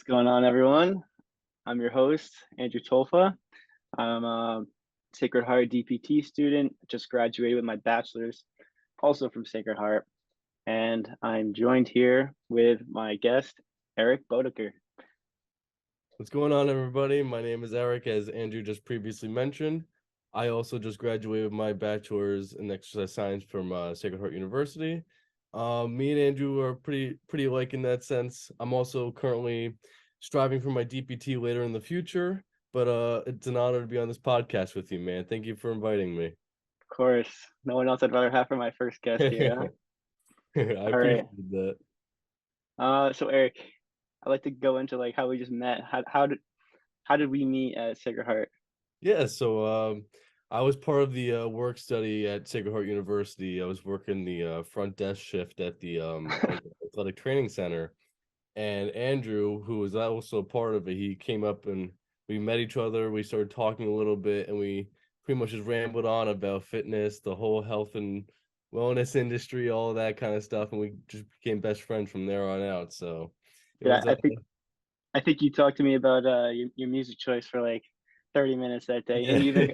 going on, everyone? I'm your host, Andrew Tolfa. I'm a Sacred Heart DPT student, just graduated with my bachelor's, also from Sacred Heart. And I'm joined here with my guest, Eric Bodeker. What's going on, everybody? My name is Eric, as Andrew just previously mentioned. I also just graduated with my bachelor's in exercise science from Sacred Heart University. Me and Andrew are pretty alike in that sense. I'm also currently striving for my DPT later in the future, but it's an honor to be on this podcast with you, man. Thank you for inviting me. Of course, no one else I'd rather have for my first guest here, huh? I All right. appreciate that. So Eric, I'd like to go into like how we just met. How did we meet at Sacred Heart? Yeah, so I was part of the work study at Sacred Heart University. I was working the front desk shift at the athletic training center, and Andrew, who was also a part of it, he came up and we met each other. We started talking a little bit, and we pretty much just rambled on about fitness, the whole health and wellness industry, all of that kind of stuff, and we just became best friends from there on out. So it Yeah, was I think you talked to me about your music choice for like 30 minutes that day, and yeah. you even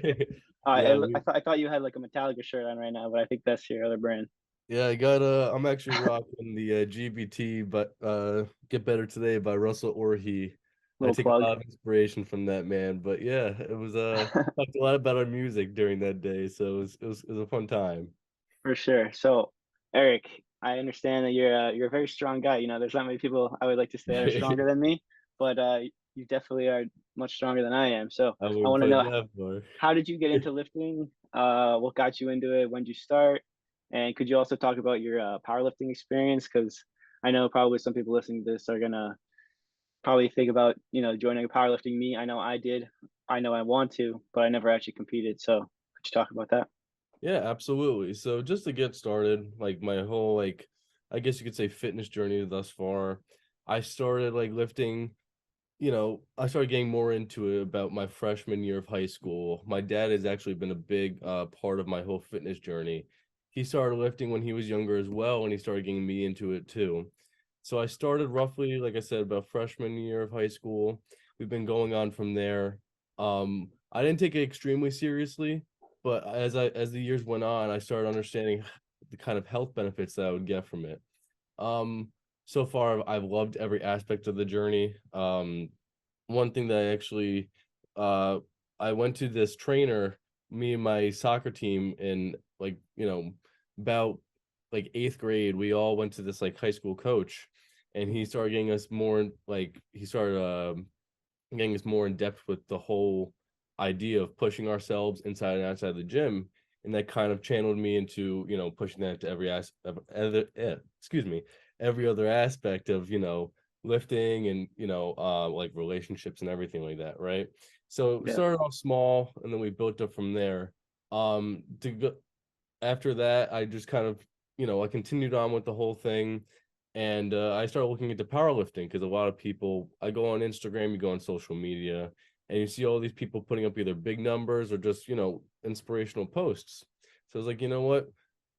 Yeah, I thought you had like a Metallica shirt on right now, but I think that's your other brand. Yeah, I got I'm actually rocking the GBT, but Get Better Today by Russell Orhe. I Little take a plug. lot of inspiration from that man. But yeah, it was talked a lot about our music during that day, so it was a fun time. For sure. So, Eric, I understand that you're a very strong guy. You know, there's not many people I would like to say that are stronger than me, but you definitely are much stronger than I am. So, I I wouldn't want to put it know, that far. how did you get into lifting? What got you into it? When did you start? And could you also talk about your powerlifting experience? Because I know probably some people listening to this are gonna probably think about, joining a powerlifting meet. I know I did. I know I want to, but I never actually competed. So, could you talk about that? Yeah, absolutely. So just to get started, like my whole I guess you could say fitness journey thus far, I started like lifting. I started getting more into it about my freshman year of high school. My dad has actually been a big part of my whole fitness journey. He started lifting when he was younger as well, and he started getting me into it too. So I started roughly, like I said, about freshman year of high school. We've been going on from there. I didn't take it extremely seriously, but as the years went on, I started understanding the kind of health benefits that I would get from it. Um, so far, I've loved every aspect of the journey. One thing that uh I went to this trainer, me and my soccer team in about like eighth grade, we all went to this like high school coach, and he started getting us more like he started getting us more in depth with the whole idea of pushing ourselves inside and outside the gym. And that kind of channeled me into, pushing that to every other aspect of, lifting and, like relationships and everything like that. Right. So we Yeah. started off small and then we built up from there. To go after that, I just kind of, I continued on with the whole thing. And I started looking into powerlifting because a lot of people, I go on Instagram, you go on social media, and you see all these people putting up either big numbers or just, inspirational posts. So I was like, you know what?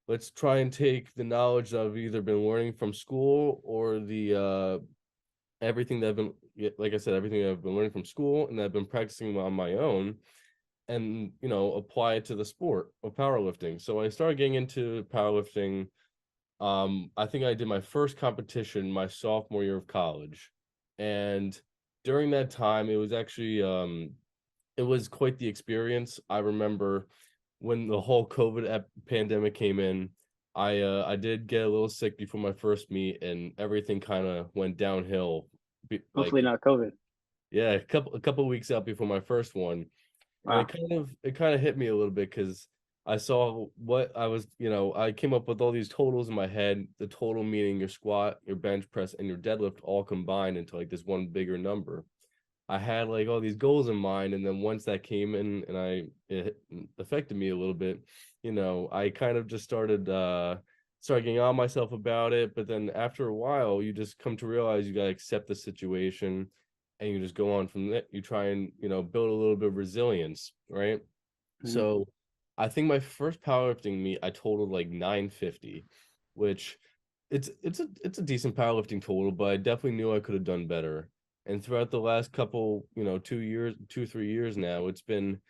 Let's try and take the knowledge that I've either been learning from school or the everything that I've been, like I said, everything that I've been learning from school and that I've been practicing on my own and, apply it to the sport of powerlifting. So I started getting into powerlifting. I think I did my first competition my sophomore year of college. And during that time, it was quite the experience. I remember when the whole pandemic came in, I did get a little sick before my first meet, and everything kind of went downhill. Hopefully Like, not COVID. yeah, a couple weeks out before my first one, and Wow. it kind of hit me a little bit because I saw what I was, I came up with all these totals in my head, the total meaning your squat, your bench press, and your deadlift all combined into like this one bigger number. I had like all these goals in mind, and then once that came in and it affected me a little bit, I kind of just started getting on myself about it. But then after a while, you just come to realize you gotta accept the situation and you just go on from that. You try and, build a little bit of resilience, right? Mhm. So I think my first powerlifting meet I totaled like 950, which it's a decent powerlifting total, but I definitely knew I could have done better. And throughout the last couple, 2 years, 2, 3 years now, it's been,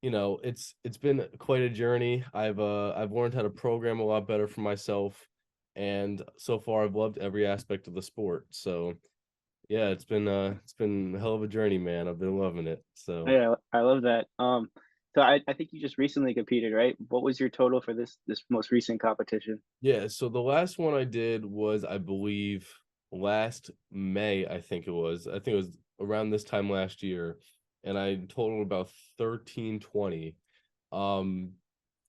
it's been quite a journey. I've learned how to program a lot better for myself, and so far I've loved every aspect of the sport. So yeah, it's been a hell of a journey, man. I've been loving it. So Yeah, I love that. So I think you just recently competed, right? What was your total for this most recent competition? yeah, so the last one I did was, I believe, last May, I think it was. I think it was around this time last year, and I totaled about 1320. Um,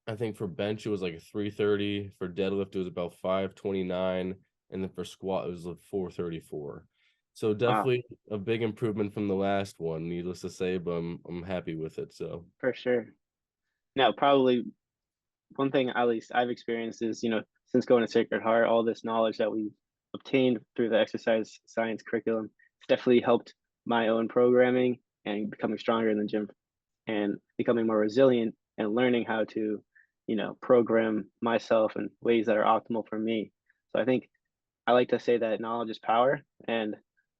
I think for bench it was like a 330, for deadlift it was about 529, and then for squat it was like 434. So Wow, definitely a big improvement from the last one, needless to say, but I'm happy with it. So for sure. Now, probably one thing at least I've experienced is, since going to Sacred Heart, all this knowledge that we've obtained through the exercise science curriculum, it's definitely helped my own programming and becoming stronger in the gym and becoming more resilient and learning how to, program myself in ways that are optimal for me. So I think I like to say that knowledge is power, and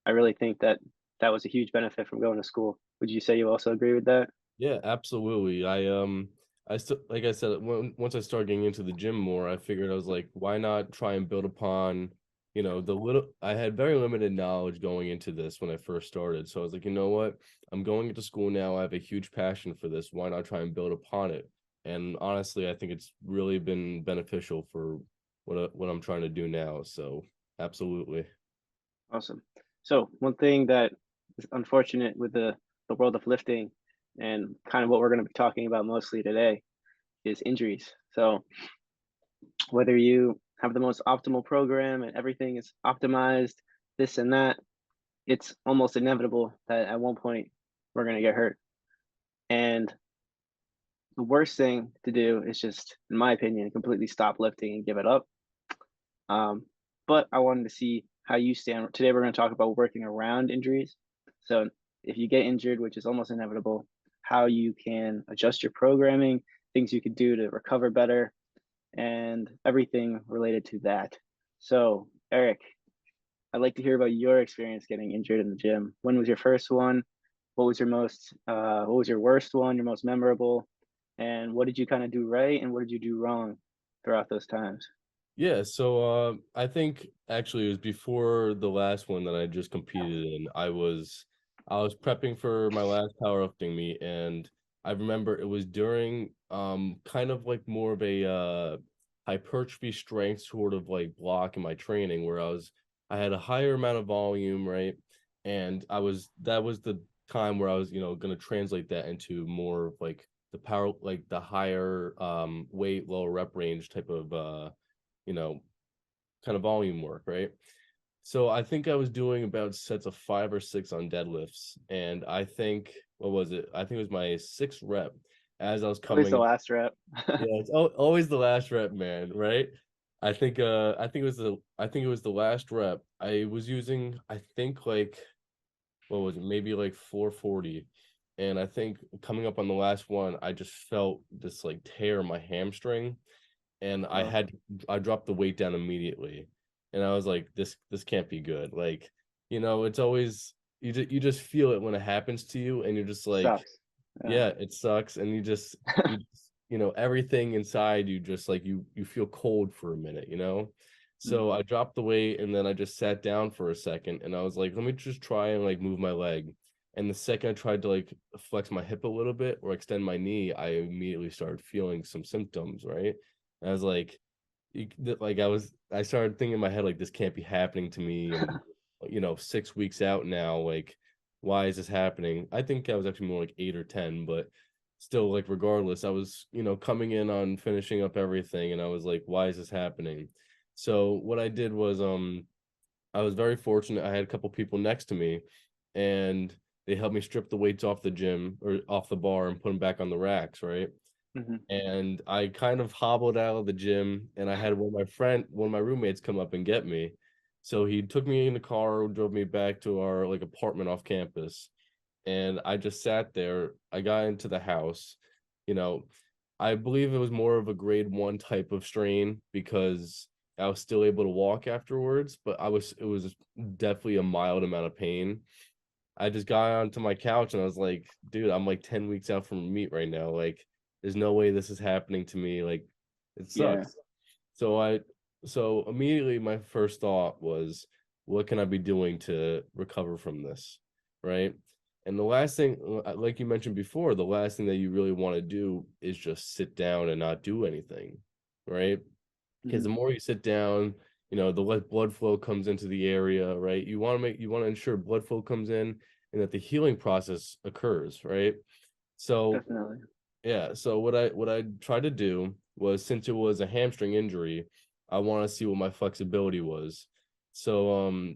I really think that that was a huge benefit from going to school. Would you say you also agree with that? yeah, absolutely. I still, like I said, once I started getting into the gym more, I figured I was like, why not try and build upon, the little. I had very limited knowledge going into this when I first started, so I was like, you know what, I'm going into school now. I have a huge passion for this. Why not try and build upon it? And honestly, I think it's really been beneficial for what I'm trying to do now. So absolutely. Awesome. So one thing that is unfortunate with the world of lifting and kind of what we're going to be talking about mostly today is injuries. So whether you have the most optimal program and everything is optimized, this and that, it's almost inevitable that at one point we're going to get hurt. And the worst thing to do is just, in my opinion, completely stop lifting and give it up. Um, but I wanted to see how you stand. Today, we're going to talk about working around injuries. So, if you get injured, which is almost inevitable, how you can adjust your programming, things you could do to recover better, and everything related to that. So, Eric, I'd like to hear about your experience getting injured in the gym. When was your first one? What was your worst one, your most memorable? And what did you kind of do right and what did you do wrong throughout those times? Yeah, so I think actually it was before the last one that I just competed in. I was prepping for my last powerlifting meet, and I remember it was during kind of like more of a hypertrophy strength sort of like block in my training, where I had a higher amount of volume, right? And that was the time where I was, going to translate that into more of like the power, like the higher weight, lower rep range type of you know, kind of volume work, right? So I think I was doing about sets of 5 or 6 on deadlifts, and I think, what was it? I think it was my sixth rep as I was Always the coming. last rep. Yeah, it's always the last rep, man, right? I think it was the last rep. I was using, I think, like, what was it? Maybe like 440. And I think coming up on the last one, I just felt this like tear in my hamstring, and Uh, I dropped the weight down immediately, and I was like, this can't be good. Like, it's always, you just feel it when it happens to you, and you're just like, sucks. Yeah. yeah, it sucks, and everything inside you just like, you feel cold for a minute, Mm. so I dropped the weight, and then I just sat down for a second, and I was like, let me just try and like move my leg. And the second I tried to like flex my hip a little bit or extend my knee, I immediately started feeling some symptoms, right? And I was like, I started thinking in my head, like, this can't be happening to me. And, 6 weeks out now, like, why is this happening? I think I was actually more like 8 or 10, but still, like, regardless, I was, coming in on finishing up everything. And I was like, why is this happening? So what I did was, I was very fortunate. I had a couple people next to me, and they helped me strip the weights off the gym or off the bar and put them back on the racks, right? Hmm. And I kind of hobbled out of the gym, and I had one of my roommates come up and get me. So he took me in the car, drove me back to our like apartment off campus, and I just sat there. I got into the house, you know, I believe it was more of a grade one type of strain because I was still able to walk afterwards, but it was definitely a mild amount of pain. I just got onto my couch and I was like, dude, I'm like 10 weeks out from meet right now. Like, there's no way this is happening to me. Like, it Yeah, sucks. So so immediately my first thought was, what can I be doing to recover from this? Right. And the last thing, like you mentioned before, the last thing that you really want to do is just sit down and not do anything. Right. Because the mhm, more you sit down, the less blood flow comes into the area, right? You want to ensure blood flow comes in and that the healing process occurs, right? So definitely. yeah, so what I tried to do was, since it was a hamstring injury, I want to see what my flexibility was. So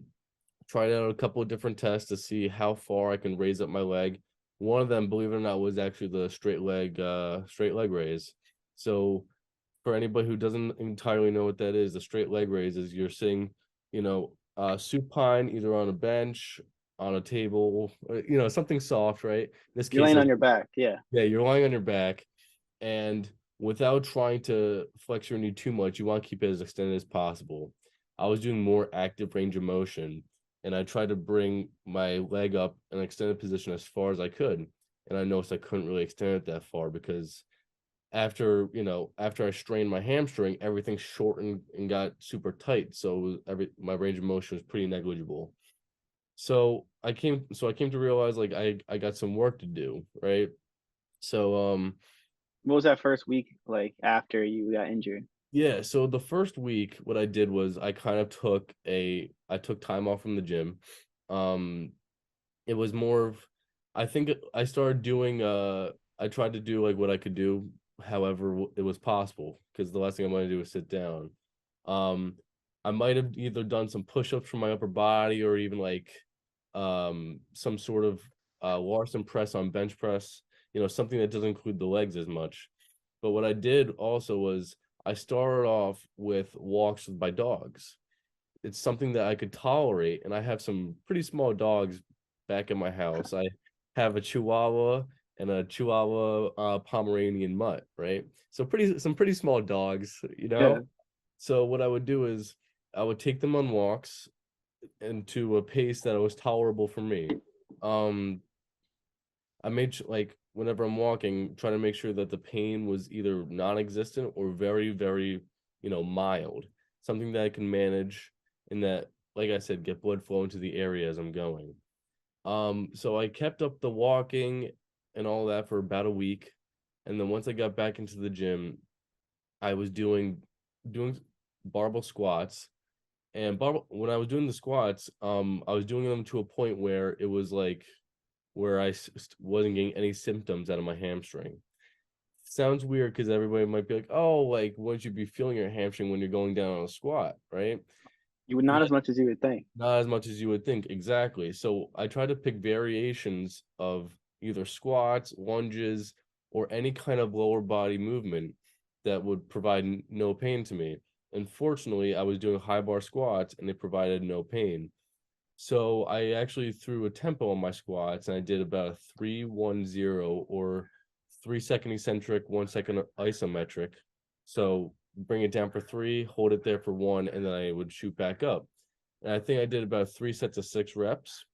tried out a couple of different tests to see how far I can raise up my leg. One of them, believe it or not, was actually the straight leg raise. So for anybody who doesn't entirely know what that is, the straight leg raise is you're sitting, supine either on a bench, on a table, something soft, right? In this You're case, laying on your back. Yeah. yeah, you're lying on your back, and without trying to flex your knee too much, you want to keep it as extended as possible. I was doing more active range of motion, and I tried to bring my leg up in an extended position as far as I could. And I noticed I couldn't really extend it that far because after I strained my hamstring, everything shortened and got super tight. So my range of motion was pretty negligible. So I came to realize, like, I got some work to do, right? So What was that first week like after you got injured? yeah, so the first week what I did was I took time off from the gym. Um it was more of, I think I started doing I tried to do like what I could do however it was possible, because the last thing I want to do is sit down. Um I might have either done some push-ups from my upper body, or even like some sort of Larson press on bench press, something that doesn't include the legs as much. But what I did also was I started off with walks with my dogs. It's something that I could tolerate, and I have some pretty small dogs back in my house. I have a Chihuahua and a Chihuahua Pomeranian mutt, right? So some pretty small dogs, you Yeah. know. So what I would do is I would take them on walks into a pace that was tolerable for me. Um, I made like whenever I'm walking, try to make sure that the pain was either non-existent or very, very, mild, something that I can manage, and that, like I said, get blood flow into the area as I'm going. So I kept up the walking and all that for about a week, and then once I got back into the gym, I was doing barbell squats. And when I was doing the squats, I was doing them to a point where it was like where wasn't getting any symptoms out of my hamstring. Sounds weird because everybody might be like, "Oh, like wouldn't you be feeling your hamstring when you're going down on a squat, right?" You would not Yeah, as much as you would think. not as much as you would think, exactly. So I try to pick variations of either squats, lunges, or any kind of lower body movement that would provide no pain to me. Unfortunately, I was doing high bar squats and they provided no pain. So I actually threw a tempo on my squats, and I did about a 3-1-0, or 3 second eccentric, 1 second isometric. So bring it down for three, hold it there for one, and then I would shoot back up. And I think I did about 3 sets of 6 reps.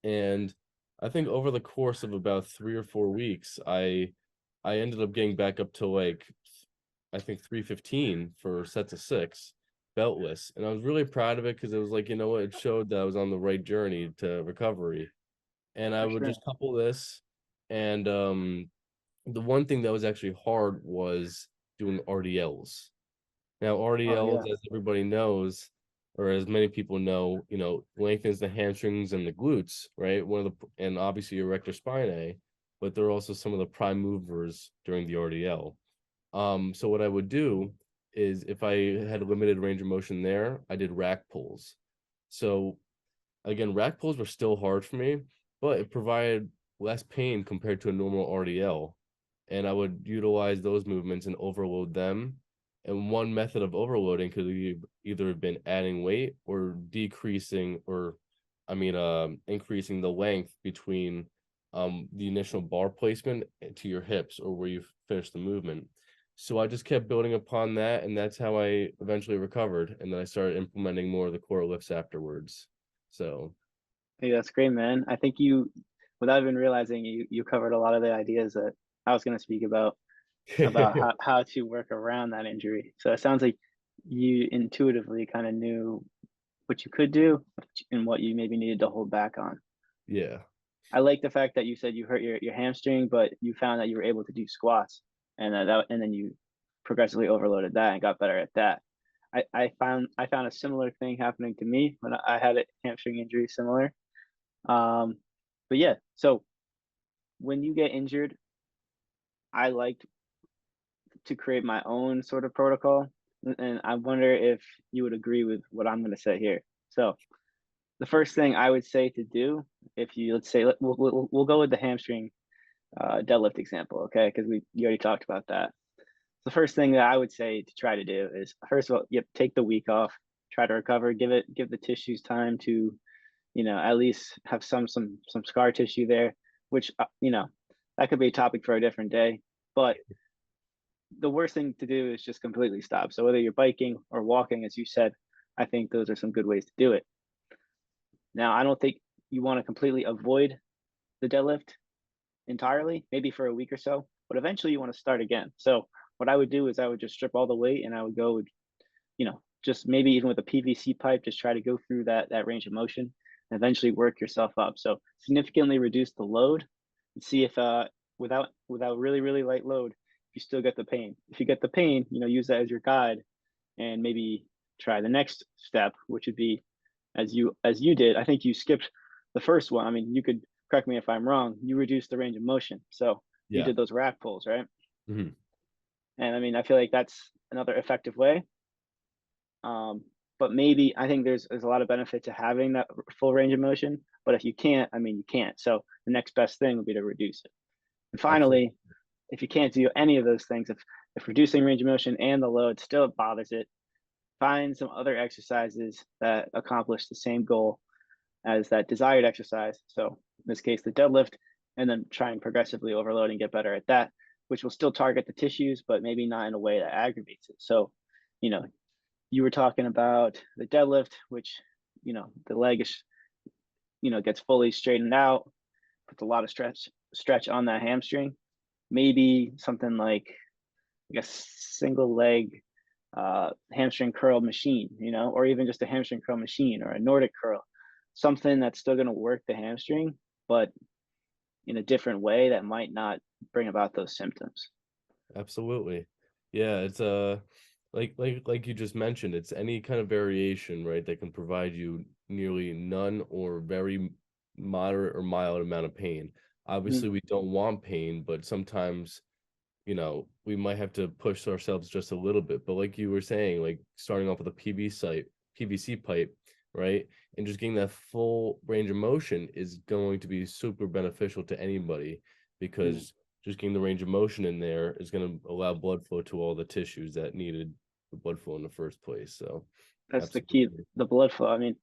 And I think over the course of about 3 or 4 weeks, I ended up getting back up to like, I think 315 for sets of six, beltless. And I was really proud of it because it was like, what, it showed that I was on the right journey to recovery. And I For would sure. just couple this, and the one thing that was actually hard was doing RDLs. Now, Oh RDLs, yeah, as everybody knows, or as many people know, lengthens the hamstrings and the glutes, right? And obviously your rector spinae, but they're also some of the prime movers during the RDL. So what I would do is, if I had a limited range of motion there, I did rack pulls. So again, rack pulls were still hard for me, but it provided less pain compared to a normal RDL. And I would utilize those movements and overload them. And one method of overloading could either have been adding weight or decreasing, or increasing the length between the initial bar placement to your hips, or where you finish the movement. So I just kept building upon that, and that's how I eventually recovered. And then I started implementing more of the core lifts afterwards. So Hey, that's great, man. I think you, without even realizing, you covered a lot of the ideas that I was going to speak about how to work around that injury. So it sounds like you intuitively kind of knew what you could do and what you maybe needed to hold back on. Yeah. I like the fact that you said you hurt your hamstring, but you found that you were able to do squats, and and then you progressively overloaded that and got better at that. I found a similar thing happening to me when I had a hamstring injury similar. Um, but yeah, so when you get injured, I like to create my own sort of protocol, and I wonder if you would agree with what I'm going to say here. So the first thing I would say to do, if you let's say we'll go with the hamstring deadlift example, okay? Because we you already talked about that. The first thing that I would say to try to do is first of all, yep, take the week off, try to recover, give the tissues time to at least have some scar tissue there, which that could be a topic for a different day. But the worst thing to do is just completely stop. So whether you're biking or walking, as you said, I think those are some good ways to do it. Now, I don't think you want to completely avoid the deadlift entirely, maybe for a week or so, but eventually you want to start again. So what I would do is I would just strip all the weight and I would go with, just maybe even with a PVC pipe, just try to go through that range of motion and eventually work yourself up. So significantly reduce the load and see if without really, really light load, you still get the pain. If you get the pain, use that as your guide and maybe try the next step, which would be as you did. I think you skipped the first one. I mean, you could correct me if I'm wrong. You reduced the range of motion, so you Yeah. did those rack pulls, right? Mhm. And I mean, I feel like that's another effective way. Um, but maybe I think there's a lot of benefit to having that full range of motion. But if you can't, I mean, you can't. So the next best thing would be to reduce it. And Absolutely. finally, if you can't do any of those things, if reducing range of motion and the load still bothers it, find some other exercises that accomplish the same goal as that desired exercise. So in this case, the deadlift, and then try and progressively overload and get better at that, which will still target the tissues, but maybe not in a way that aggravates it. So, you know, you were talking about the deadlift, which, the leg is, gets fully straightened out, puts a lot of stretch on that hamstring. Maybe something like a single leg hamstring curl machine, or even just a hamstring curl machine or a Nordic curl, something that's still going to work the hamstring, but in a different way that might not bring about those symptoms. Absolutely. Yeah, it's like you just mentioned, it's any kind of variation, right, that can provide you nearly none or very moderate or mild amount of pain. Mm, Obviously, we don't want pain, but sometimes, we might have to push ourselves just a little bit. But like you were saying, like starting off with a PVC pipe, right? And just getting that full range of motion is going to be super beneficial to anybody mm. because just getting the range of motion in there is going to allow blood flow to all the tissues that needed the blood flow in the first place. So, That's the key, absolutely. the blood flow. I mean,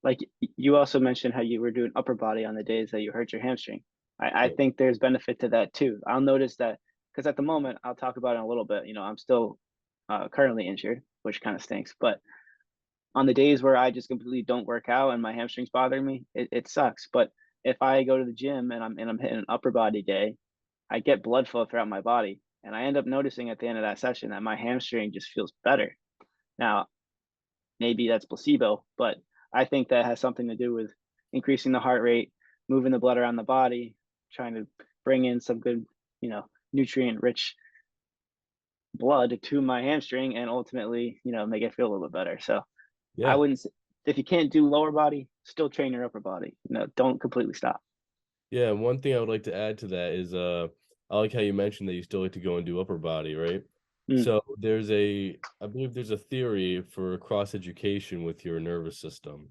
like you also mentioned how you were doing upper body on the days that you hurt your hamstring. I Right. think there's benefit to that too. I'll notice that because at the moment, I'll talk about it in a little bit. I'm still currently injured, which kind of stinks. But on the days where I just completely don't work out and my hamstrings bother me, it sucks. But if I go to the gym and I'm hitting an upper body day, I get blood flow throughout my body, and I end up noticing at the end of that session that my hamstring just feels better. Now, maybe that's placebo, but I think that has something to do with increasing the heart rate, moving the blood around the body, trying to bring in some good, nutrient rich blood to my hamstring and ultimately, make it feel a little bit better. So I Yeah. wouldn't if you can't do lower body, still train your upper body. Don't completely stop. Yeah, one thing I would like to add to that is I like how you mentioned that you still like to go and do upper body, right? Mm, So I believe there's a theory for cross education with your nervous system.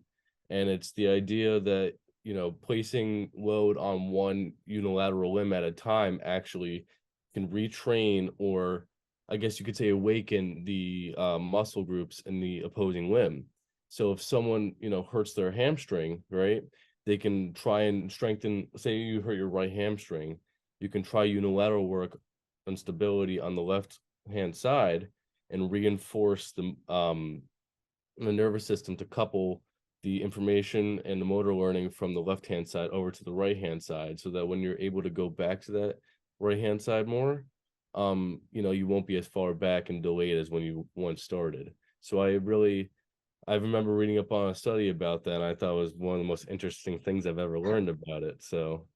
And it's the idea that, placing load on one unilateral limb at a time actually can retrain, or I guess you could say awaken the muscle groups in the opposing limb. So if someone, hurts their hamstring, right? They can try and strengthen, say you hurt your right hamstring, you can try unilateral work on stability on the left hand side and reinforce the nervous system to couple the information and the motor learning from the left hand side over to the right hand side, so that when you're able to go back to that right hand side more, you won't be as far back and delayed as when you once started. So I remember reading up on a study about that, and I thought it was one of the most interesting things I've ever learned about it. So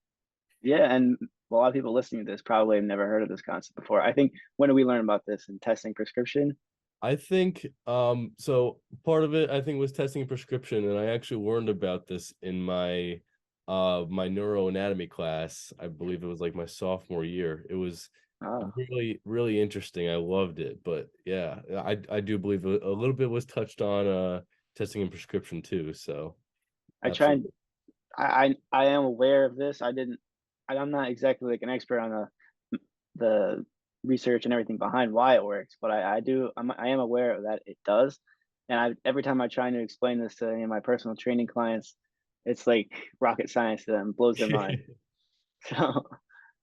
Yeah, and a lot of people listening to this probably have never heard of this concept before. I think when did we learn about this in testing prescription? I think so part of it I think was testing a prescription, and I actually learned about this in my neuroanatomy class. I believe it was like my sophomore year. It was Oh, really, really interesting. I loved it. But yeah, I do believe a little bit was touched on testing and prescription too. So I try and absolutely. I am aware of this. I'm not exactly like an expert on the research and everything behind why it works, but I am aware that it does. And every time I try to explain this to any of my personal training clients, it's like rocket science to them, blows their mind. So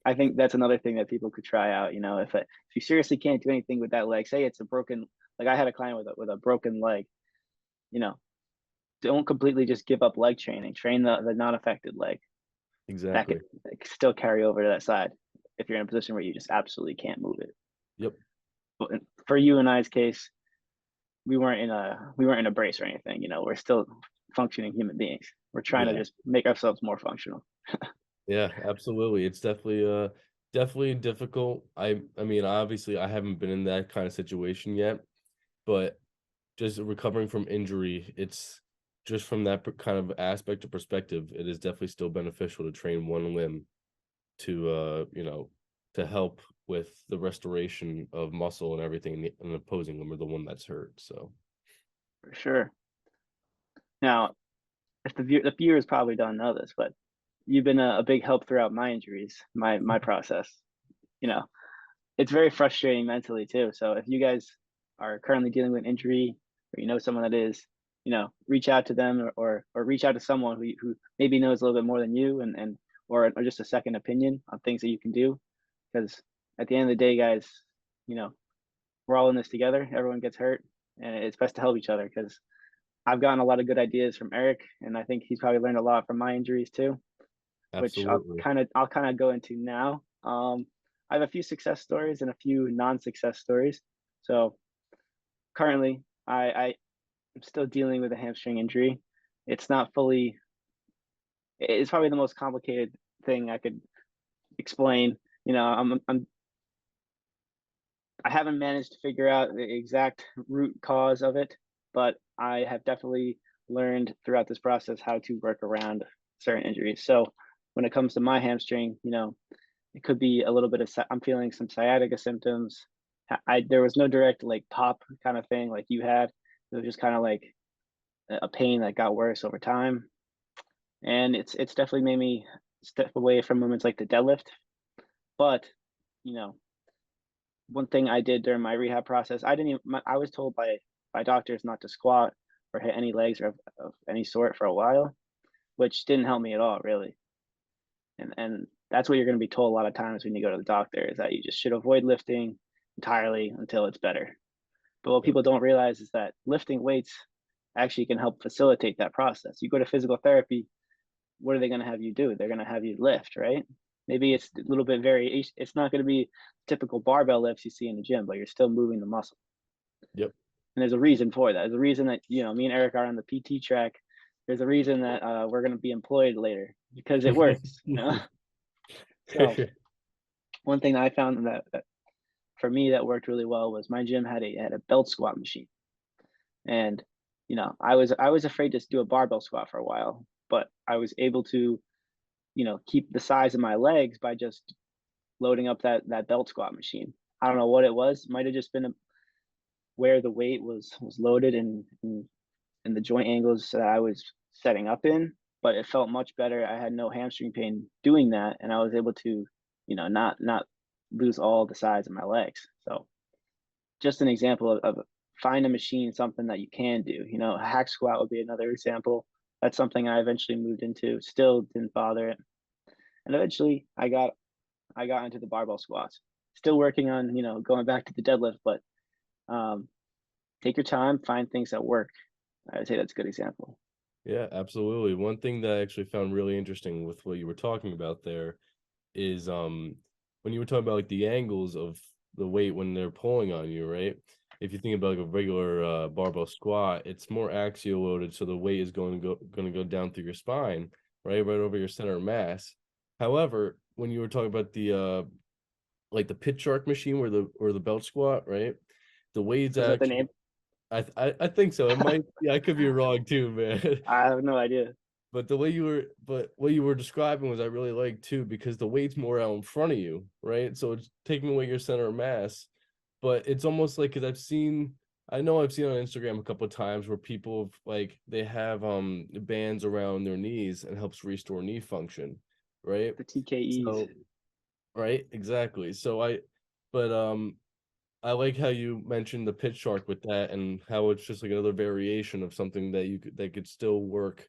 I think that's another thing that people could try out. If you seriously can't do anything with that leg, say it's a broken, like I had a client with a broken leg, you know, don't completely just give up leg training. Train the non-affected leg that could Exactly. like, still carry over to that side if you're in a position where you just absolutely can't move it. Yep. But for you and I's case, we weren't in a brace or anything. We're still functioning human beings. We're trying to Yeah. just make ourselves more functional. Yeah, absolutely. It's definitely difficult. I mean, obviously I haven't been in that kind of situation yet, but just recovering from injury, it's just from that kind of aspect or perspective, it is definitely still beneficial to train one limb to to help with the restoration of muscle and everything in the opposing limb or the one that's hurt. So For sure. Now, if the viewers probably don't know this, but you've been a big help throughout my injuries, my process. You know, it's very frustrating mentally too. So if you guys are currently dealing with an injury or you know someone that is, reach out to them or reach out to someone who maybe knows a little bit more than you and or just a second opinion on things that you can do. Because at the end of the day, guys, you know, we're all in this together. Everyone gets hurt, and it's best to help each other because I've gotten a lot of good ideas from Eric, and I think he's probably learned a lot from my injuries too, which absolutely. I'll kind of go into now. I have a few success stories and a few non-success stories. So currently, I'm still dealing with a hamstring injury. It's not fully. It's probably the most complicated thing I could explain. I haven't managed to figure out the exact root cause of it, but I have definitely learned throughout this process how to work around certain injuries. So when it comes to my hamstring, it could be a little bit of I'm feeling some sciatica symptoms. There was no direct like pop kind of thing like you had. It was just kind of like a pain that got worse over time, and it's definitely made me step away from movements like the deadlift. But you know, one thing I did during my rehab process, I was told by doctors not to squat or hit any legs or of any sort for a while, which didn't help me at all, really. And that's what you're going to be told a lot of times when you go to the doctor is that you just should avoid lifting entirely until it's better. But what Yep. people don't realize is that lifting weights actually can help facilitate that process. You go to physical therapy, what are they going to have you do? They're going to have you lift, right? Maybe it's a little bit variation. It's not going to be typical barbell lifts you see in the gym, but you're still moving the muscle. Yep. And there's a reason for that. There's a reason that, me and Eric are on the PT track. There's a reason that we're going to be employed later because it works. So one thing that I found that for me that worked really well was my gym had a belt squat machine. And, I was afraid to do a barbell squat for a while, but I was able to, keep the size of my legs by just loading up that belt squat machine. I don't know what it was. Might have just been where the weight was loaded and the joint angles that I was setting up in, but it felt much better. I had no hamstring pain doing that, and I was able to, not lose all the size of my legs. So just an example of find a machine, something that you can do. A hack squat would be another example. That's something I eventually moved into. Still didn't bother it, and eventually I got into the barbell squats. Still working on going back to the deadlift, but um, take your time, find things that work. I would say that's a good example. Yeah, absolutely. One thing that I actually found really interesting with what you were talking about there is when you were talking about like the angles of the weight when they're pulling on you, right? If you think about like a regular barbell squat, it's more axial loaded, so the weight is going to go down through your spine, right over your center of mass. However, when you were talking about the like the pit shark machine or the belt squat, right? The weight's Is that the actually name? I think so. It might, yeah, I could be wrong too, man. I have no idea. But what you were describing was I really like too, because the weight's more out in front of you, right? So it's taking away your center of mass. But it's almost like, because I know I've seen on Instagram a couple of times where people like they have bands around their knees and helps restore knee function, right? The TKEs. So right, exactly. But I like how you mentioned the pitch shark with that, and how it's just like another variation of something that could still work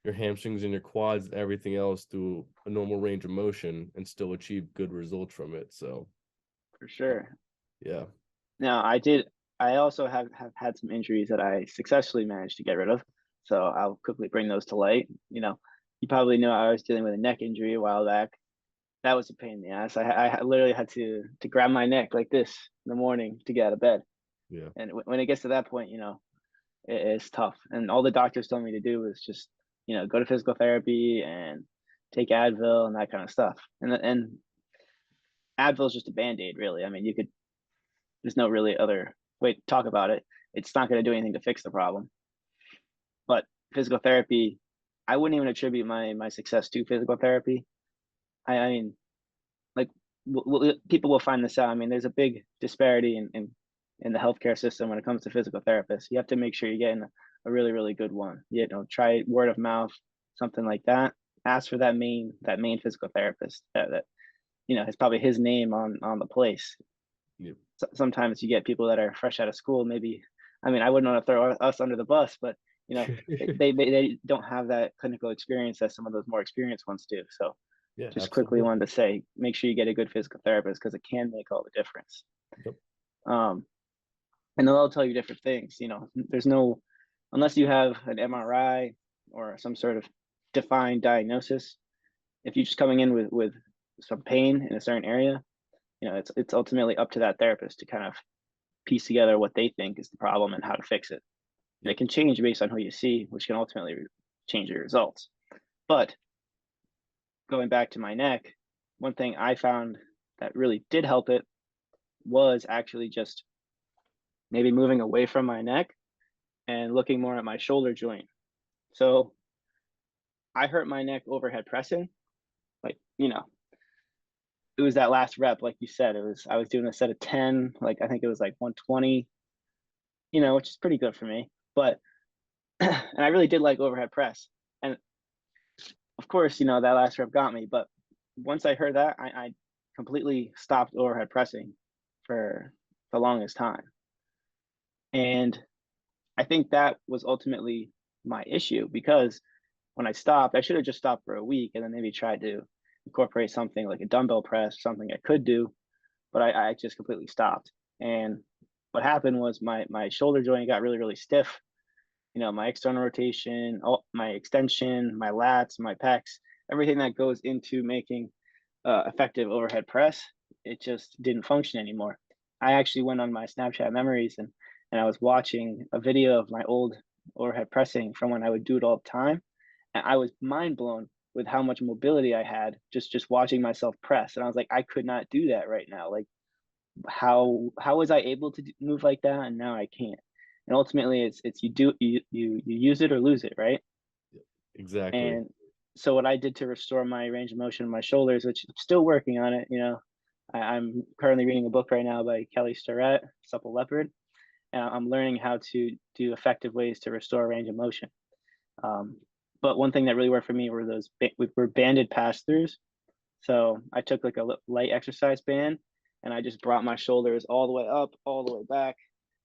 your hamstrings and your quads and everything else through a normal range of motion and still achieve good results from it. So For uh, sure. yeah. Now, I also have had some injuries that I successfully managed to get rid of. So I'll quickly bring those to light. You probably know I was dealing with a neck injury a while back. That was a pain in the ass. I literally had to grab my neck like this in the morning to get out of bed. Yeah. And when it gets to that point, it's tough. And all the doctors told me to do was just, go to physical therapy and take Advil and that kind of stuff. And Advil is just a band-aid, really. I mean, there's no really other way to talk about it. It's not going to do anything to fix the problem. But physical therapy, I wouldn't even attribute my success to physical therapy. I mean, like people will find this out. I mean, there's a big disparity in the healthcare system when it comes to physical therapists. You have to make sure you're getting a really really good one. Try word of mouth, something like that. Ask for that main physical therapist that has probably his name on the place. Yep. Sometimes you get people that are fresh out of school. Maybe, I mean, I wouldn't want to throw us under the bus, but they don't have that clinical experience that some of those more experienced ones do. So Yeah, just quickly absolutely. wanted to say, make sure you get a good physical therapist because it can make all the difference. Yep. Um, and they'll tell you different things. There's no, unless you have an MRI or some sort of defined diagnosis. If you're just coming in with some pain in a certain area, it's ultimately up to that therapist to kind of piece together what they think is the problem and how to fix it. And Yep. it can change based on who you see, which can ultimately change your results. But going back to my neck, one thing I found that really did help it was actually just maybe moving away from my neck and looking more at my shoulder joint. So I hurt my neck overhead pressing. Like, it was that last rep, like you said, I was doing a set of 10, like I think it was like 120, which is pretty good for me. But and I really did like overhead press. And of course, that last rep got me. But once I heard that, I completely stopped overhead pressing for the longest time. And I think that was ultimately my issue because when I stopped, I should have just stopped for a week and then maybe tried to incorporate something like a dumbbell press, something I could do, but I just completely stopped. And what happened was my shoulder joint got really, really stiff. My external rotation, all, my extension, my lats, my pecs, everything that goes into making effective overhead press, it just didn't function anymore. I actually went on my Snapchat memories and I was watching a video of my old overhead pressing from when I would do it all the time, and I was mind blown with how much mobility I had just watching myself press. And I was like, I could not do that right now. Like, how was I able to move like that, and now I can't? And ultimately, it's you use it or lose it, right? Exactly. And so what I did to restore my range of motion in my shoulders, which I'm still working on it, I'm currently reading a book right now by Kelly Starrett, Supple Leopard, and I'm learning how to do effective ways to restore range of motion. Um, but one thing that really worked for me were were banded pass throughs. So I took like a light exercise band, and I just brought my shoulders all the way up, all the way back,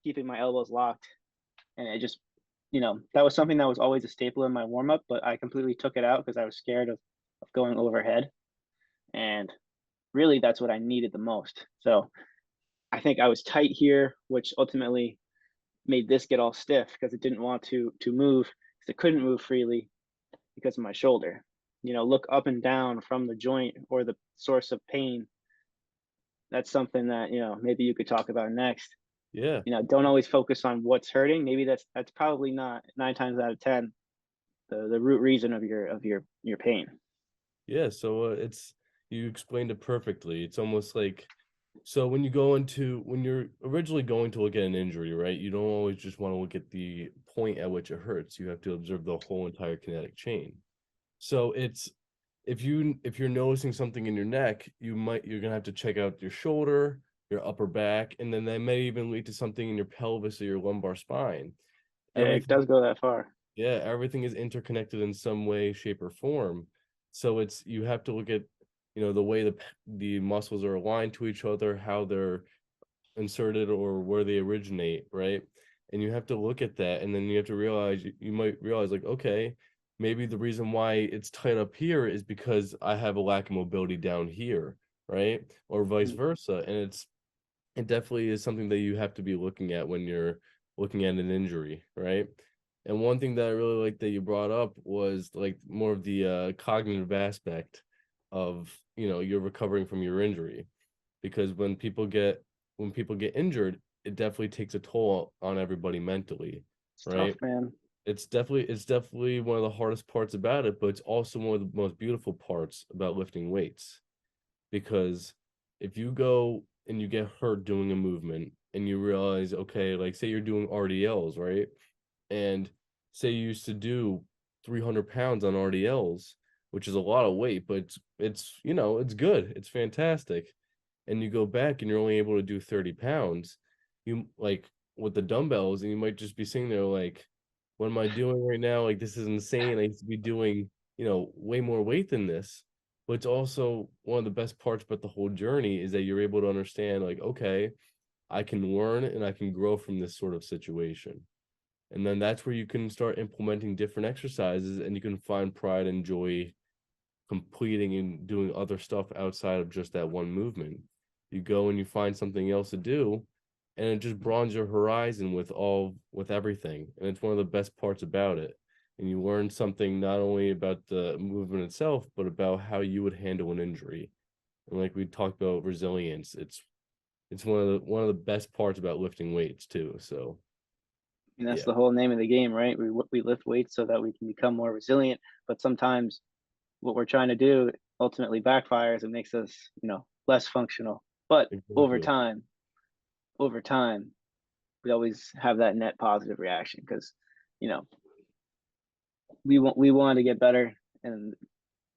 keeping my elbows locked, and it just that was something that was always a staple in my warm up, but I completely took it out because I was scared of going overhead, and really that's what I needed the most. So I think I was tight here, which ultimately made this get all stiff because it didn't want to move. 'cause I couldn't move freely because of my shoulder. Look up and down from the joint or the source of pain. That's something that, maybe you could talk about next. Yeah. Don't always focus on what's hurting. Maybe that's probably not 9 times out of 10 the root reason of your pain. Yeah, so it's you explained it perfectly. It's almost like so when you're originally going to look at an injury, right? You don't always just want to look at the point at which it hurts. You have to observe the whole entire kinetic chain. So it's if you're noticing something in your neck, you're gonna have to check out your shoulder, your upper back, and then that may even lead to something in your pelvis or your lumbar spine. Yeah, it Everything does go that far. Yeah, everything is interconnected in some way, shape, or form. So it's you have to look at, the way the muscles are aligned to each other, how they're inserted or where they originate, right? And you have to look at that, and then you have to realize you might realize like, okay, maybe the reason why it's tight up here is because I have a lack of mobility down here, right? Or vice Mm. versa. And it definitely is something that you have to be looking at when you're looking at an injury, right? And one thing that I really like that you brought up was like more of the cognitive aspect of, you're recovering from your injury. Because when people get injured, it definitely takes a toll on everybody mentally, It's tough, right? man. It's definitely one of the hardest parts about it, but it's also one of the most beautiful parts about lifting weights. Because if you go and you get hurt doing a movement and you realize, okay, like say you're doing RDLs, right? And say you used to do 300 pounds on RDLs, which is a lot of weight, but it's good. It's fantastic. And you go back and you're only able to do 30 pounds, you like with the dumbbells, and you might just be sitting there like, what am I doing right now? Like, this is insane. I used to be doing, way more weight than this. But it's also one of the best parts about the whole journey is that you're able to understand, like, okay, I can learn and I can grow from this sort of situation. And then that's where you can start implementing different exercises and you can find pride and joy completing and doing other stuff outside of just that one movement. You go and you find something else to do, and it just broadens your horizon with everything. And it's one of the best parts about it. And you learn something not only about the movement itself, but about how you would handle an injury. And like we talked about resilience, it's one of the best parts about lifting weights too. So And that's yeah, the whole name of the game, right? We lift weights so that we can become more resilient, but sometimes what we're trying to do ultimately backfires and makes us, less functional. But over exactly. time, over time, we always have that net positive reaction because, you know, we want to get better, and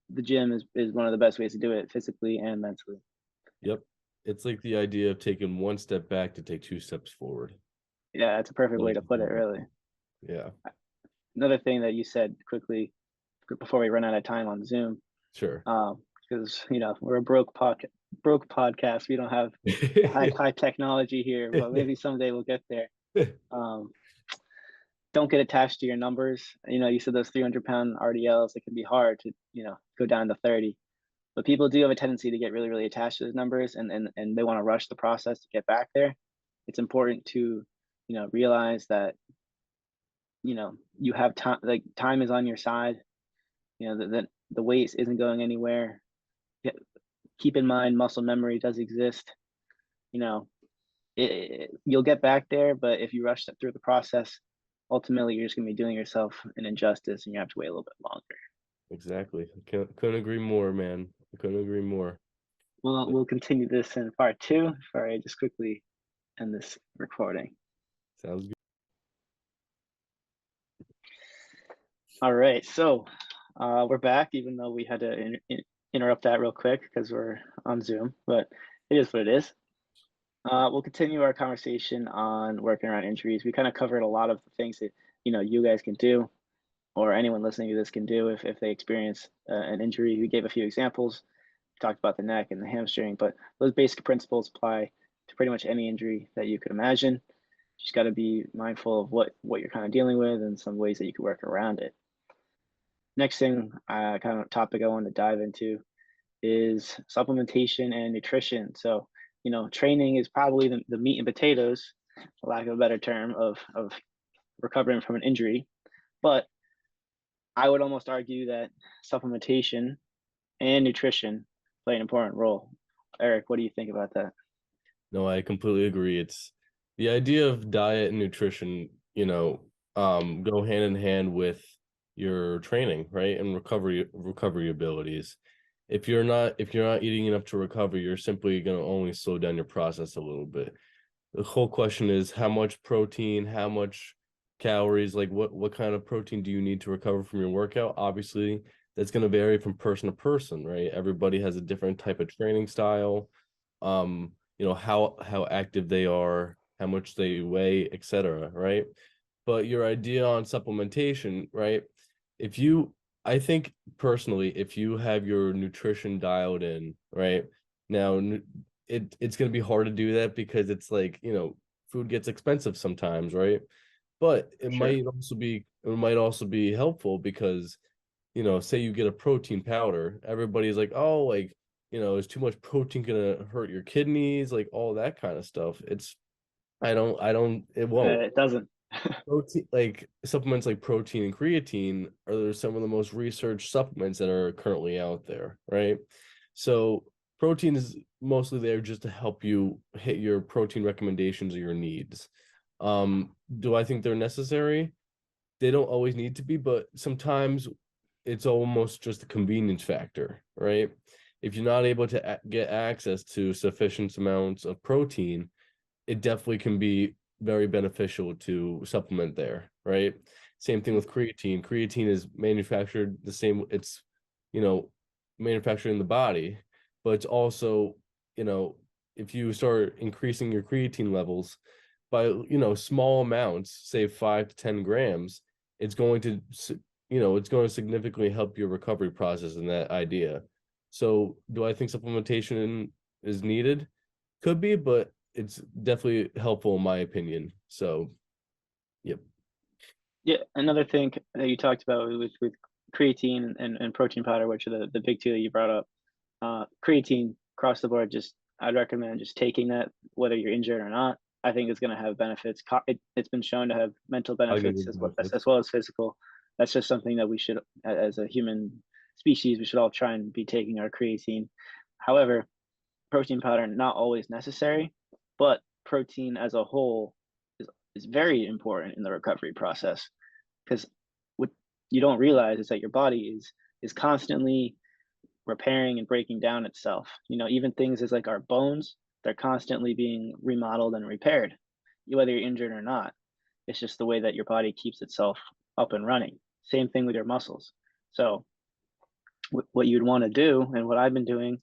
the gym is one of the best ways to do it physically and mentally. Yep. It's like the idea of taking one step back to take two steps forward. Yeah, that's a perfect way Like to put it, really. yeah, Another thing that you said quickly before we run out of time on Zoom, sure. because we're a broke podcast. We don't have high technology here, but maybe someday we'll get there. Um, don't get attached to your numbers. You said those 300-pound RDLs. It can be hard to go down to 30, but people do have a tendency to get really really attached to those numbers, and they want to rush the process to get back there. It's important to realize that you have time. Like, time is on your side. The weight isn't going anywhere. Yeah, keep in mind muscle memory does exist. you know you'll get back there, but if you rush through the process, ultimately you're just going to be doing yourself an injustice, and you have to wait a little bit longer. Exactly. Couldn't agree more, man. I couldn't agree more. Well, we'll continue this in part two. Before I just quickly end this recording. Sounds good. All right, so we're back, even though we had to interrupt that real quick because we're on Zoom, but it is what it is. We'll continue our conversation on working around injuries. We kind of covered a lot of the things that you guys can do, or anyone listening to this can do if they experience an injury. We gave a few examples, talked about the neck and the hamstring, but those basic principles apply to pretty much any injury that you could imagine. You just got to be mindful of what you're kind of dealing with and some ways that you can work around it. Next thing, kind of topic I want to dive into is supplementation and nutrition. So, training is probably the meat and potatoes, for lack of a better term, of recovering from an injury. But I would almost argue that supplementation and nutrition play an important role. Eric, what do you think about that? No, I completely agree. It's the idea of diet and nutrition, go hand in hand with your training, right? And recovery abilities. If you're not eating enough to recover, you're simply going to only slow down your process a little bit. The whole question is how much protein, how much calories, like what kind of protein do you need to recover from your workout? Obviously, that's going to vary from person to person, right? Everybody has a different type of training style. How active they are, how much they weigh, etc., right? But your idea on supplementation, right? If you I think personally, if you have your nutrition dialed in, right? Now it's going to be hard to do that because it's like, food gets expensive sometimes, right? But For sure. it might also be helpful because, say you get a protein powder, everybody's like, oh, like, is too much protein gonna hurt your kidneys, like all that kind of stuff. It won't. It doesn't. Protein, like supplements like protein and creatine are some of the most researched supplements that are currently out there, right? So protein is mostly there just to help you hit your protein recommendations or your needs. Do I think they're necessary? They don't always need to be, but sometimes it's almost just a convenience factor, right? If you're not able to get access to sufficient amounts of protein, it definitely can be very beneficial to supplement there, right? Same thing with creatine. Creatine is manufactured the same, it's, you know, manufactured in the body, but it's also, you know, if you start increasing your creatine levels by, small amounts, say 5 to 10 grams, it's going to, it's going to significantly help your recovery process in that idea. So, do I think supplementation is needed? Could be, but it's definitely helpful in my opinion. So, yep. Yeah, another thing that you talked about with creatine and protein powder, which are the big two that you brought up. Creatine across the board, just I'd recommend just taking that whether you're injured or not. I think it's going to have benefits. It's been shown to have mental benefits Cognitive as benefits. well as physical. That's just something that we should, as a human species, we should all try and be taking our creatine. However, protein powder not always necessary, but protein as a whole is very important in the recovery process because what you don't realize is that your body is constantly repairing and breaking down itself. Even things as like our bones, they're constantly being remodeled and repaired, whether you're injured or not. It's just the way that your body keeps itself up and running. Same thing with your muscles. So, what you'd want to do, and what I've been doing,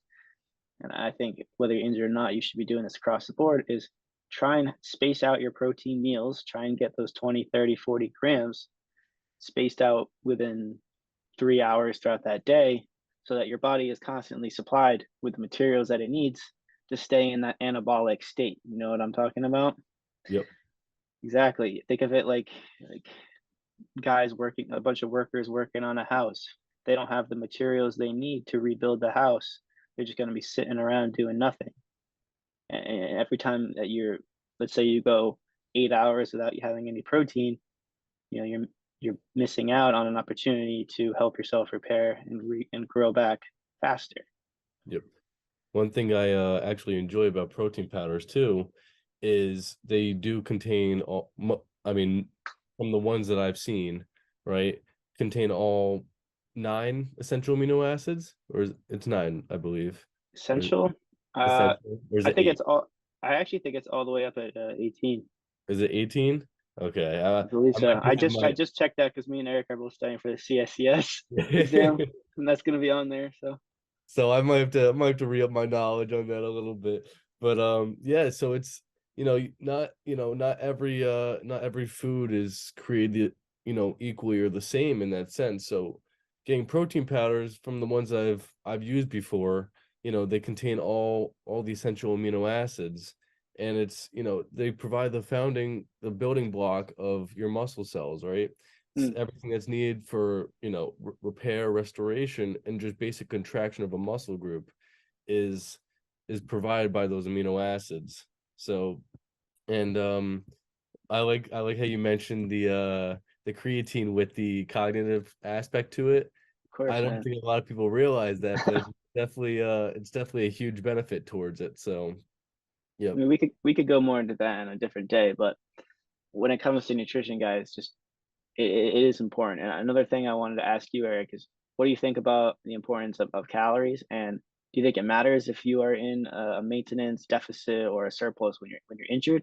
and I think whether you're injured or not, you should be doing this across the board, is try and space out your protein meals. Try and get those 20, 30, 40 grams spaced out within 3 hours throughout that day so that your body is constantly supplied with the materials that it needs to stay in that anabolic state. You know what I'm talking about? Yep. Exactly. Think of it like guys working, a bunch of workers working on a house. They don't have the materials they need to rebuild the house. They're just going to be sitting around doing nothing. And every time that let's say you go 8 hours without having any protein, you're missing out on an opportunity to help yourself repair and grow back faster. Yep. One thing I actually enjoy about protein powders too is they do contain I mean, from the ones that I've seen, right, contain all 9 essential amino acids, or it's nine, I believe, or is it Essential. Uh, essential, or is I it think eight? it's all. I actually think it's all the way up at 18. Is it 18? Okay, I believe I so. might have I my just checked that because me and Eric are both studying for the CSCS exam, and that's gonna be on there. So So I might have to re-up my knowledge on that a little bit. But yeah, so it's not every food is created, equally or the same in that sense. So getting protein powders from the ones I've used before, they contain all the essential amino acids, and they provide the building block of your muscle cells, right? It's mm, everything that's needed for, repair, restoration, and just basic contraction of a muscle group is is provided by those amino acids. So, and I like how you mentioned the creatine with the cognitive aspect to it. Of I course, don't man. think a lot of people realize that, but it's definitely a huge benefit towards it. So, I yep. mean, we could go more into that on a different day, but when it comes to nutrition, guys, just it is important. And another thing I wanted to ask you, Eric, is what do you think about the importance of calories? And do you think it matters if you are in a maintenance deficit or a surplus when you're injured?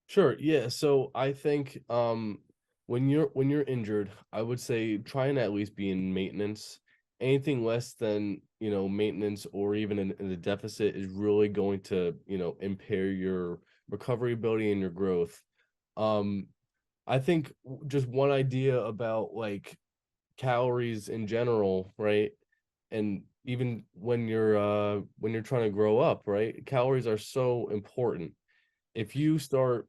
Sure. Yeah. So I think when you're injured, I would say try and at least be in maintenance. Anything less than, maintenance or even in a deficit is really going to, impair your recovery ability and your growth. Um I think just one idea about like calories in general, right? And even when you're trying to grow up, right? Calories are so important. If you start,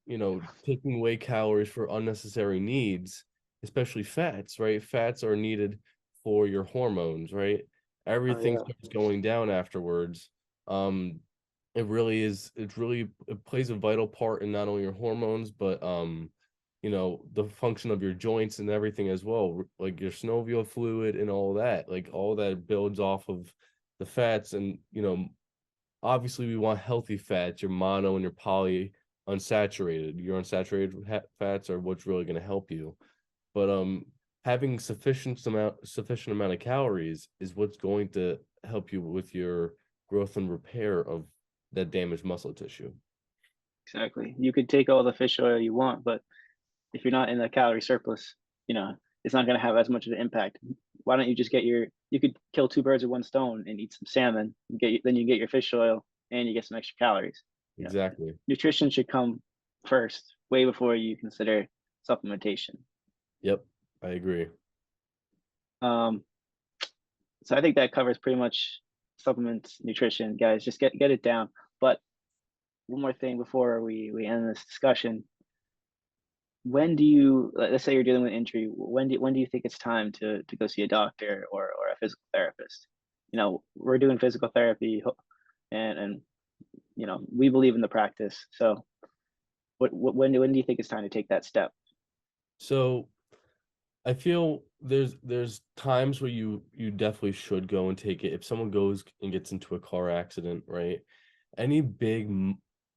taking away calories for unnecessary needs, especially fats, right? Fats are needed for your hormones, right? Oh Everything yeah, starts going down afterwards. Um, it plays a vital part in not only your hormones, but the function of your joints and everything as well, like your synovial fluid and all that. Like all that builds off of the fats and obviously we want healthy fats, your mono and your poly unsaturated. Your unsaturated fats are what's really going to help you. But having sufficient amount of calories is what's going to help you with your growth and repair of that damaged muscle tissue. exactly. You could take all the fish oil you want, but if you're not in a calorie surplus, you know, it's not going to have as much of an impact. Why don't you just you could kill two birds with one stone and eat some salmon, then you get your fish oil and you get some extra calories. You know, Exactly. nutrition should come first, way before you consider supplementation. Yep, I agree. Um, so I think that covers pretty much supplements, nutrition, guys. Just get it down. But one more thing before we end this discussion. When do you let's say you're dealing with injury, when do you think it's time to go see a doctor or a physical therapist? You know, we're doing physical therapy and we believe in the practice. So when do you think it's time to take that step? So I feel there's times where you definitely should go and take it. If someone goes and gets into a car accident, right? Any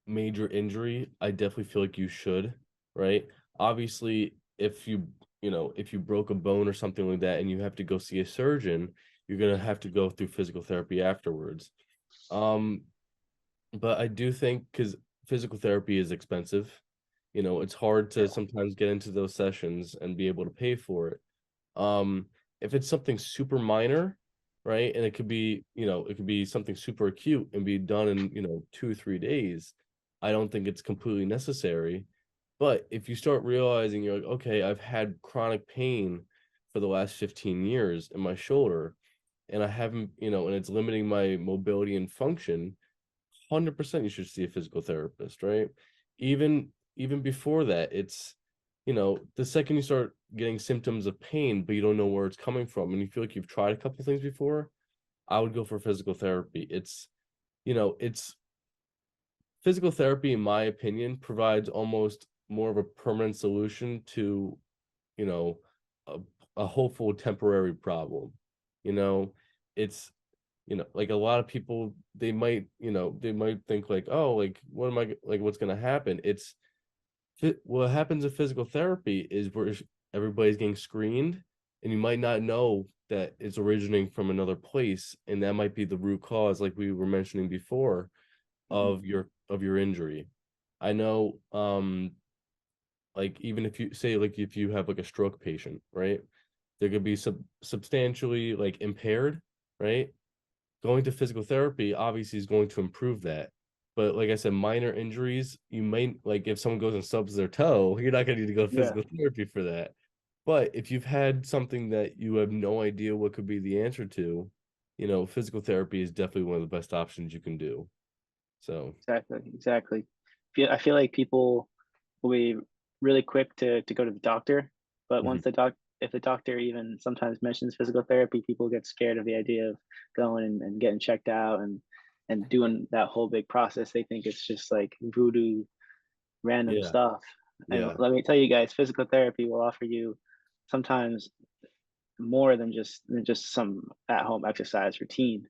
major injury, I definitely feel like you should, right? Obviously, if you broke a bone or something like that and you have to go see a surgeon, you're gonna have to go through physical therapy afterwards. Um, but I do think because physical therapy is expensive, it's hard to Yeah. sometimes get into those sessions and be able to pay for it. Um, if it's something super minor, right, and it could be something super acute and be done in, 2 3 days, I don't think it's completely necessary. But if you start realizing you're like, okay, I've had chronic pain for the last 15 years in my shoulder, and I haven't, and it's limiting my mobility and function, 100% you should see a physical therapist, right? Even before that, it's the second you start getting symptoms of pain, but you don't know where it's coming from, and you feel like you've tried a couple things before, I would go for physical therapy. It's physical therapy, in my opinion, provides almost more of a permanent solution to, you know, a, a hopeful temporary problem. You know, it's like a lot of people, they might think like, oh, like what am I like, what's gonna happen? What happens in physical therapy is where everybody's getting screened, and you might not know that it's originating from another place, and that might be the root cause, like we were mentioning before, Mhm. of your injury. I know, like even if you say like if you have like a stroke patient, right? They're gonna be substantially like impaired, right? Going to physical therapy obviously is going to improve that. But like I said, minor injuries, you might like if someone goes and stubs their toe, you're not gonna need to go to Yeah, physical therapy for that. But if you've had something that you have no idea what could be the answer to, physical therapy is definitely one of the best options you can do. So, exactly. I feel like people will be really quick to go to the doctor, but mhm. once if the doctor even sometimes mentions physical therapy, people get scared of the idea of going and getting checked out and doing that whole big process. They think it's just like voodoo random Yeah, stuff. And yeah, let me tell you guys, physical therapy will offer you sometimes more than just some at-home exercise routine.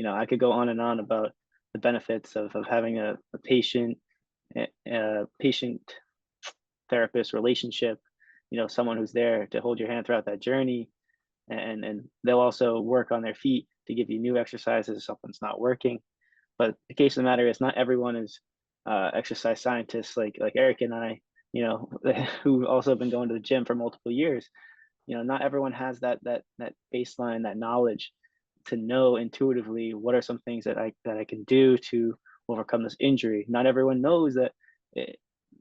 I could go on and on about the benefits of having a patient therapist relationship, someone who's there to hold your hand throughout that journey, and they'll also work on their feet to give you new exercises if something's not working. But the case of the matter is not everyone is exercise scientists like Eric and I, who also been going to the gym for multiple years. Not everyone has that baseline, that knowledge to know intuitively what are some things that I can do to overcome this injury. Not everyone knows that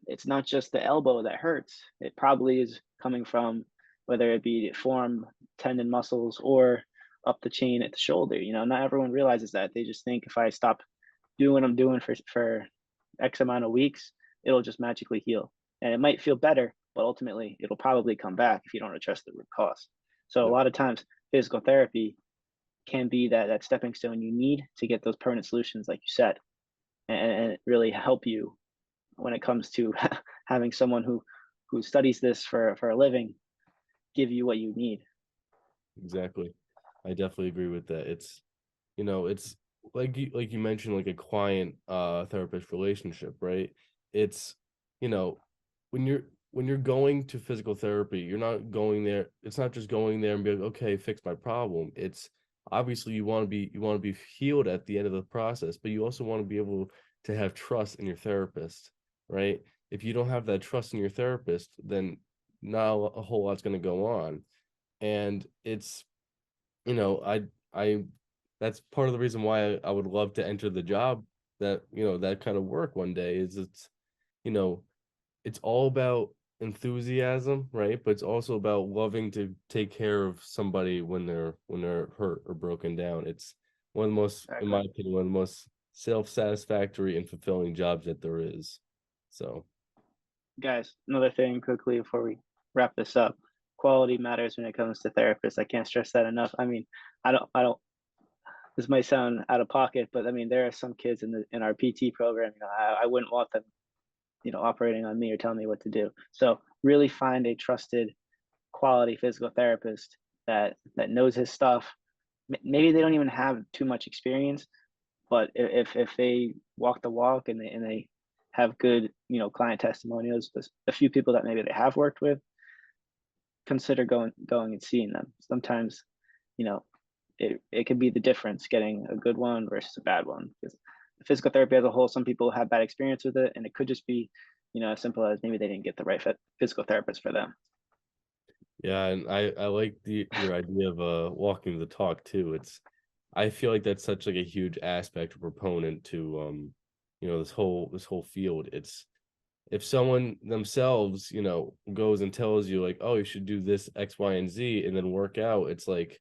it's not just the elbow that hurts. It probably is coming from whether it be form tendon muscles or up the chain at the shoulder. Not everyone realizes that. They just think if I stop doing what I'm doing for X amount of weeks, it'll just magically heal. And it might feel better, but ultimately it'll probably come back if you don't address the root cause. So a Yep, lot of times physical therapy can be that stepping stone you need to get those permanent solutions, like you said, and really help you when it comes to having someone who studies this for a living give you what you need. exactly. I definitely agree with that. It's like you mentioned, like a client therapist relationship, right? It's you know, when you're going to physical therapy, you're not going there, it's not just going there and be like, okay, fix my problem. It's obviously you want to be healed at the end of the process, but you also want to be able to have trust in your therapist, right? If you don't have that trust in your therapist, then not a whole lot's going to go on. And it's you know, I that's part of the reason why I would love to enter the job that, that kind of work one day is you know, it's all about enthusiasm, right? But it's also about loving to take care of somebody when they're hurt or broken down. It's one of the most, in my Exactly. opinion, one of the most self-satisfactory and fulfilling jobs that there is. So, Guys, another thing quickly before we wrap this up. Quality matters when it comes to therapists. I can't stress that enough. I mean, I don't this might sound out of pocket, but I mean, there are some kids in our PT program, I wouldn't want them, operating on me or telling me what to do. So really find a trusted quality physical therapist that knows his stuff. Maybe they don't even have too much experience, but if they walk the walk and they have good, client testimonials, there's a few people that maybe they have worked with, consider going and seeing them. Sometimes, you know, it could be the difference getting a good one versus a bad one. Because physical therapy as a whole, some people have bad experience with it, and it could just be, as simple as maybe they didn't get the right physical therapist for them. yeah, and I like your idea of walking the talk too. I feel like that's such like a huge aspect or proponent to this whole field. It's if someone themselves, goes and tells you like, oh, you should do this X, Y, and Z and then work out, it's like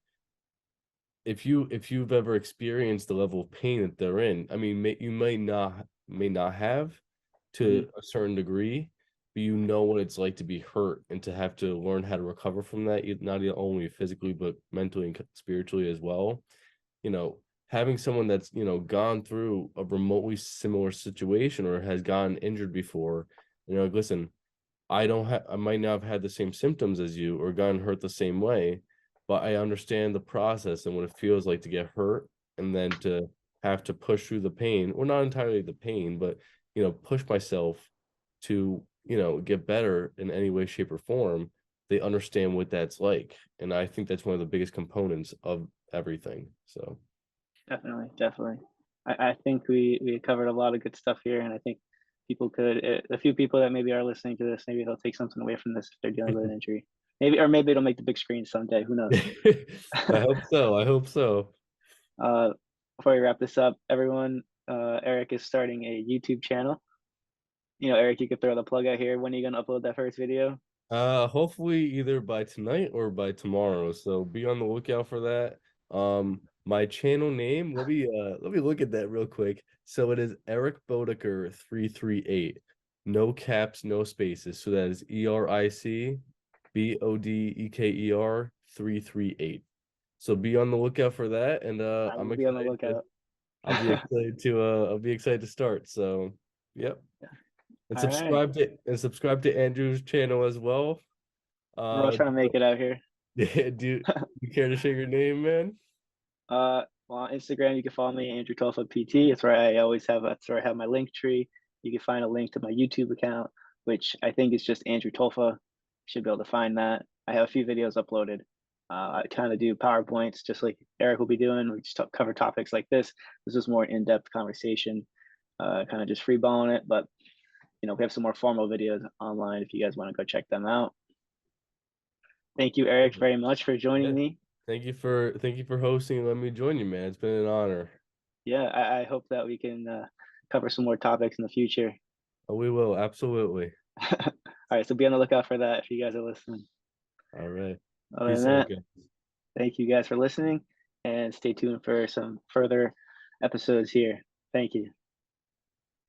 if you've ever experienced the level of pain that they're in, I mean, you may not have Hmm. to a certain degree, but you know what it's like to be hurt and to have to learn how to recover from that, not only physically but mentally and spiritually as well. Having someone that's gone through a remotely similar situation or has gotten injured before, like, listen, I might not have had the same symptoms as you or gotten hurt the same way, but I understand the process and what it feels like to get hurt and then to have to push through the pain, or not entirely the pain, but push myself to, get better in any way, shape, or form. They understand what that's like. And I think that's one of the biggest components of everything. So Definitely, definitely. I think we covered a lot of good stuff here, and I think a few people that maybe are listening to this, maybe they'll take something away from this if they're dealing with an injury. Maybe it'll make the big screen someday. Who knows? I hope so. I hope so. uh, Before we wrap this up, everyone, Eric is starting a YouTube channel. Eric, you could throw the plug out here. When are you gonna upload that first video? Hopefully either by tonight or by tomorrow. So be on the lookout for that. My channel name, let me look at that real quick. So it is Eric Bodeker 338. No caps, no spaces. So that is EricBodeker 338. So be on the lookout for that. And I will be on the lookout. I'll be excited to start. So yep. And All right. subscribe to Andrew's channel as well. We're all trying to make it out here. Yeah, do you care to share your name, man? Well, on Instagram, you can follow me, Andrew Tolfa PT. It's where I always have. That's where I have my link tree. You can find a link to my YouTube account, which I think is just Andrew Tolfa. You should be able to find that. I have a few videos uploaded. I kind of do PowerPoints, just like Eric will be doing. We just cover topics like this. This is more in-depth conversation, kind of just freeballing it. But we have some more formal videos online if you guys want to go check them out. Thank you, Eric, very much for joining Yeah. me. Thank you for hosting and letting me join you, man. It's been an honor. Yeah, I hope that we can cover some more topics in the future. Oh, we will, absolutely. All right, so be on the lookout for that if you guys are listening. All right. Other than Peace out, that, guys. thank you guys for listening and stay tuned for some further episodes here. Thank you.